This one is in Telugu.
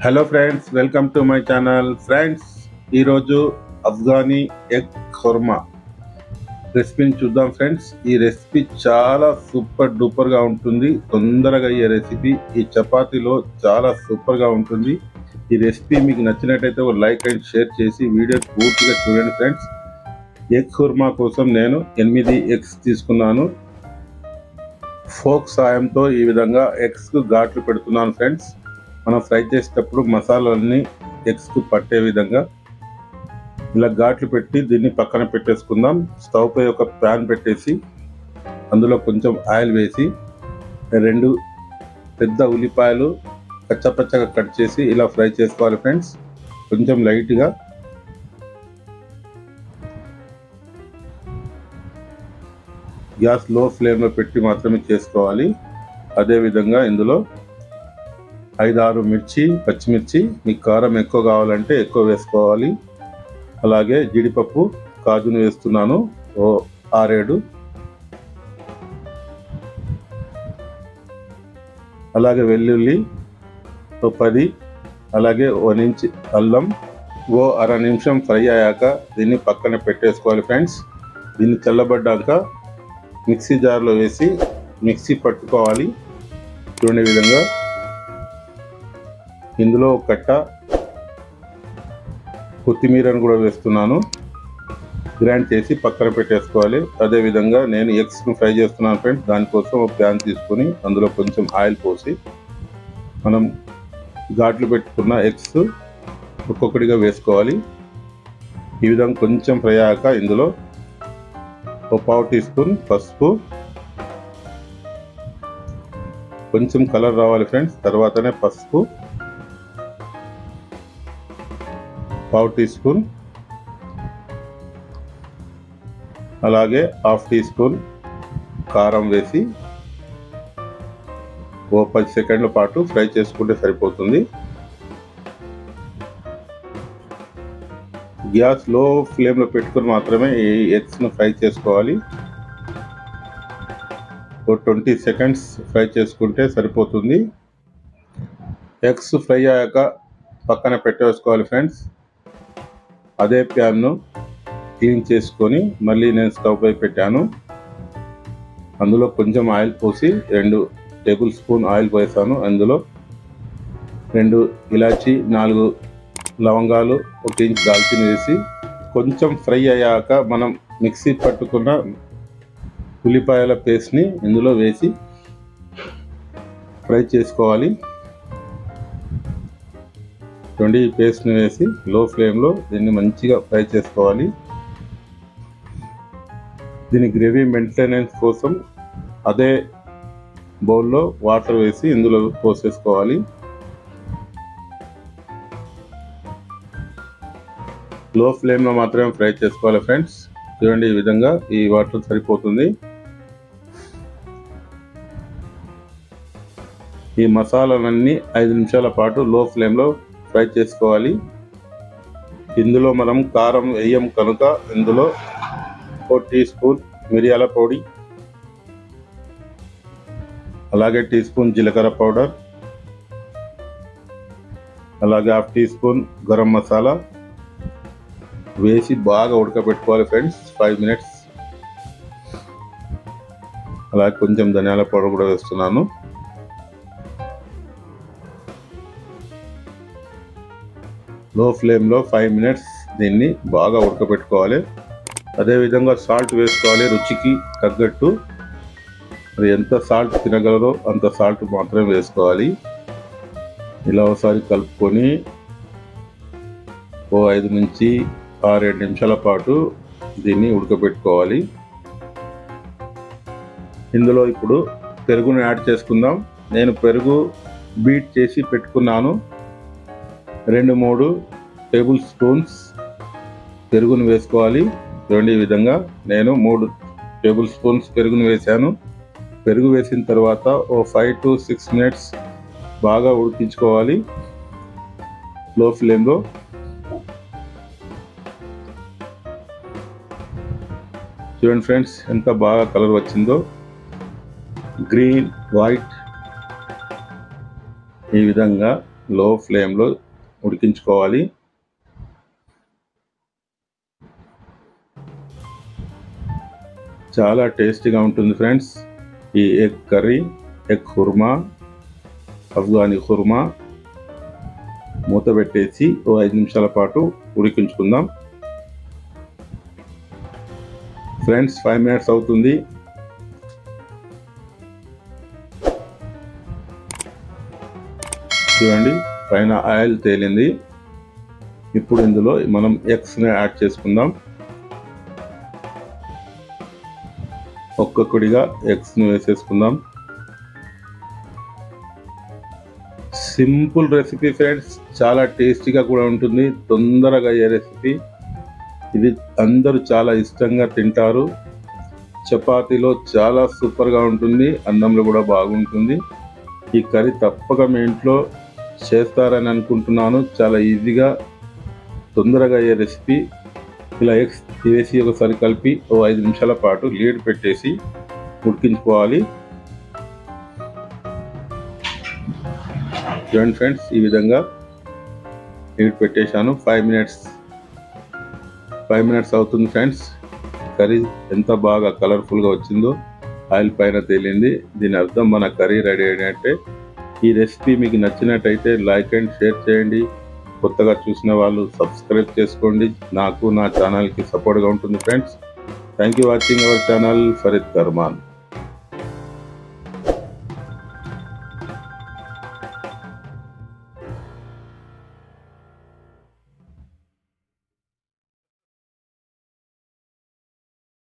Hello friends, welcome to my channel. Friends, ఈరోజు అఫ్ఘానీ ఎగ్ ఖుర్మా రెసిపీని చూద్దాం. ఫ్రెండ్స్, ఈ రెసిపీ చాలా సూపర్ డూపర్గా ఉంటుంది. తొందరగా అయ్యే రెసిపీ. ఈ చపాతీలో చాలా సూపర్గా ఉంటుంది. ఈ రెసిపీ మీకు నచ్చినట్టయితే ఒక లైక్ అండ్ షేర్ చేసి వీడియో పూర్తిగా చూడండి. ఫ్రెండ్స్, ఎగ్ ఖుర్మా కోసం నేను 8 ఎగ్స్ తీసుకున్నాను. ఫోక్ సాయంతో ఈ విధంగా ఎగ్స్కు ఘాట్లు పెడుతున్నాను. ఫ్రెండ్స్, మనం ఫ్రై చేసేటప్పుడు మసాలాలని ఎగ్స్కు పట్టే విధంగా ఇలా ఘాట్లు పెట్టి దీన్ని పక్కన పెట్టేసుకుందాం. స్టవ్ పై ఒక ప్యాన్ పెట్టేసి అందులో కొంచెం ఆయిల్ వేసి 2 పెద్ద ఉల్లిపాయలు కచ్చపచ్చగా కట్ చేసి ఇలా ఫ్రై చేసుకోవాలి. ఫ్రెండ్స్, కొంచెం లైట్గా గ్యాస్ లో ఫ్లేమ్లో పెట్టి మాత్రమే చేసుకోవాలి. అదేవిధంగా ఇందులో 5-6 పచ్చిమిర్చి, మీకు కారం ఎక్కువ కావాలంటే ఎక్కువ వేసుకోవాలి. అలాగే జీడిపప్పు, కాజును వేస్తున్నాను, ఓ 6-7. అలాగే వెల్లుల్లి ఓ 10, అలాగే 1 ఇంచ్ అల్లం. ఓ అర నిమిషం ఫ్రై అయ్యాక దీన్ని పక్కన పెట్టేసుకోవాలి. ఫ్రెండ్స్, దీన్ని చల్లబడ్డాక మిక్సీ జార్లో వేసి మిక్సీ పట్టుకోవాలి. చూడండి విధంగా. ఇందులో ఒక కట్ట కొత్తిమీరను కూడా వేస్తున్నాను, గ్రైండ్ చేసి పక్కన పెట్టేసుకోవాలి. అదేవిధంగా నేను ఎగ్స్ను ఫ్రై చేస్తున్నాను. ఫ్రెండ్స్, దానికోసం ఒక ప్యాన్ తీసుకొని అందులో కొంచెం ఆయిల్ పోసి మనం ఘాట్లు పెట్టుకున్న ఎగ్స్ ఒక్కొక్కటిగా వేసుకోవాలి. ఈ విధంగా కొంచెం ఫ్రై అయ్యాక ఇందులో ఒక 1/2 టీ స్పూన్ పసుపు, కొంచెం కలర్ రావాలి. ఫ్రెండ్స్, తర్వాతనే పసుపు, 1/2 టీ స్పూన్, అలాగే 1/2 టీ స్పూన్ కారం వేసి ఓ 10 సెకండ్ల పాటు ఫ్రై చేసుకుంటే సరిపోతుంది. గ్యాస్ లో ఫ్లేమ్లో పెట్టుకొని మాత్రమే ఈ ఎగ్స్ను ఫ్రై చేసుకోవాలి. ఓ 20 సెకండ్స్ ఫ్రై చేసుకుంటే సరిపోతుంది. ఎగ్స్ ఫ్రై అయ్యాక పక్కన పెట్టేసుకోవాలి. ఫ్రెండ్స్, అదే ప్యాన్ను క్లీన్ చేసుకొని మళ్ళీ నేను స్టవ్ పై పెట్టాను. అందులో కొంచెం ఆయిల్ పోసి 2 టేబుల్ స్పూన్ ఆయిల్ వేసాను. అందులో 2 ఇలాచి, 4 లవంగాలు, 1 ఇంచ్ దాల్చిని వేసి కొంచెం ఫ్రై అయ్యాక మనం మిక్సీ పట్టుకున్న ఉల్లిపాయల పేస్ట్ని ఇందులో వేసి ఫ్రై చేసుకోవాలి. ఈ పేస్ట్ని వేసి లో ఫ్లేమ్లో దీన్ని మంచిగా ఫ్రై చేసుకోవాలి. దీని గ్రేవీ మెయింటెనెన్స్ కోసం అదే బౌల్లో వాటర్ వేసి ఇందులో పోసేసుకోవాలి. లో ఫ్లేమ్లో మాత్రమే ఫ్రై చేసుకోవాలి. ఫ్రెండ్స్, చూడండి ఈ విధంగా ఈ వాటర్ సరిపోతుంది. ఈ మసాలాలన్నీ 5 నిమిషాల పాటు లో ఫ్లేమ్లో ఫ్రై చేసుకోవాలి. ఇందులో మనం కారం వేయం కనుక ఇందులో 1 టీ స్పూన్ మిరియాల పొడి, అలాగే 1 టీ స్పూన్ జీలకర్ర పౌడర్, అలాగే 1/2 టీ స్పూన్ గరం మసాలా వేసి బాగా ఉడకబెట్టుకోవాలి. Friends, 5 minutes. అలాగే కొంచెం ధనియాల పౌడర్ కూడా వేస్తున్నాను. లో ఫ్లేమ్లో 5 మినిట్స్ దీన్ని బాగా ఉడకబెట్టుకోవాలి. అదేవిధంగా సాల్ట్ వేసుకోవాలి, రుచికి తగ్గట్టు. మరి ఎంత సాల్ట్ తినగలరో అంత సాల్ట్ మాత్రమే వేసుకోవాలి. ఇలా ఒకసారి కలుపుకొని ఓ 5 నుంచి 6-7 నిమిషాల పాటు దీన్ని ఉడకబెట్టుకోవాలి. ఇందులో ఇప్పుడు పెరుగును యాడ్ చేసుకుందాం. నేను పెరుగు బీట్ చేసి పెట్టుకున్నాను. 2-3 టేబుల్ స్పూన్స్ పెరుగును వేసుకోవాలి. చూడండి ఈ విధంగా నేను 3 టేబుల్ స్పూన్స్ పెరుగును వేసాను. పెరుగు వేసిన తర్వాత ఓ 5 to 6 మినిట్స్ బాగా ఉడికించుకోవాలి లో ఫ్లేమ్లో. చూడండి ఫ్రెండ్స్, ఎంత బాగా కలర్ వచ్చిందో. గ్రీన్, వైట్ ఈ విధంగా లో ఫ్లేమ్లో ఉడికించుకోవాలి. చాలా టేస్టీగా ఉంటుంది ఫ్రెండ్స్ ఈ egg curry, egg kurma, Afghani kurma. మూత పెట్టేసి ఓ 5 నిమిషాల పాటు ఉడికించుకుందాం ఫ్రెండ్స్. 5 మినిట్స్ అవుతుంది. చూడండి పైన ఆయిల్ తేలింది. ఇప్పుడు ఇందులో మనం ఎగ్స్ని యాడ్ చేసుకుందాం. ఒక్కొక్కడిగా ఎగ్స్ని వేసేసుకుందాం. సింపుల్ రెసిపీ ఫ్రెండ్స్, చాలా టేస్టీగా కూడా ఉంటుంది, తొందరగా అయ్యే రెసిపీ. ఇది అందరూ చాలా ఇష్టంగా తింటారు. చపాతీలో చాలా సూపర్గా ఉంటుంది, అన్నంలో కూడా బాగుంటుంది. ఈ కర్రీ తప్పక మీ ఇంట్లో చేస్తారని అనుకుంటున్నాను. చాలా ఈజీగా తొందరగా అయ్యే రెసిపీ. ఇలా ఎగ్స్ వేసి ఒకసారి కలిపి ఓ 5 నిమిషాల పాటు లీడ్ పెట్టేసి ఉడికించుకోవాలి. చూడండి ఫ్రెండ్స్, ఈ విధంగా లీడ్ పెట్టేశాను. 5 మినిట్స్ అవుతుంది ఫ్రెండ్స్. కర్రీ ఎంత బాగా కలర్ఫుల్గా వచ్చిందో, ఆయిల్ పైన తేలింది. దీని అర్థం మన కర్రీ రెడీ అయినట్టే. ఈ రెసిపీ మీకు నచ్చినట్టయితే లైక్ అండ్ షేర్ చేయండి. కొత్తగా చూసిన వాళ్ళు సబ్స్క్రైబ్ చేసుకోండి. నాకు నా ఛానల్కి సపోర్ట్గా ఉంటుంది friends. Thank you watching our channel Fareed Karman.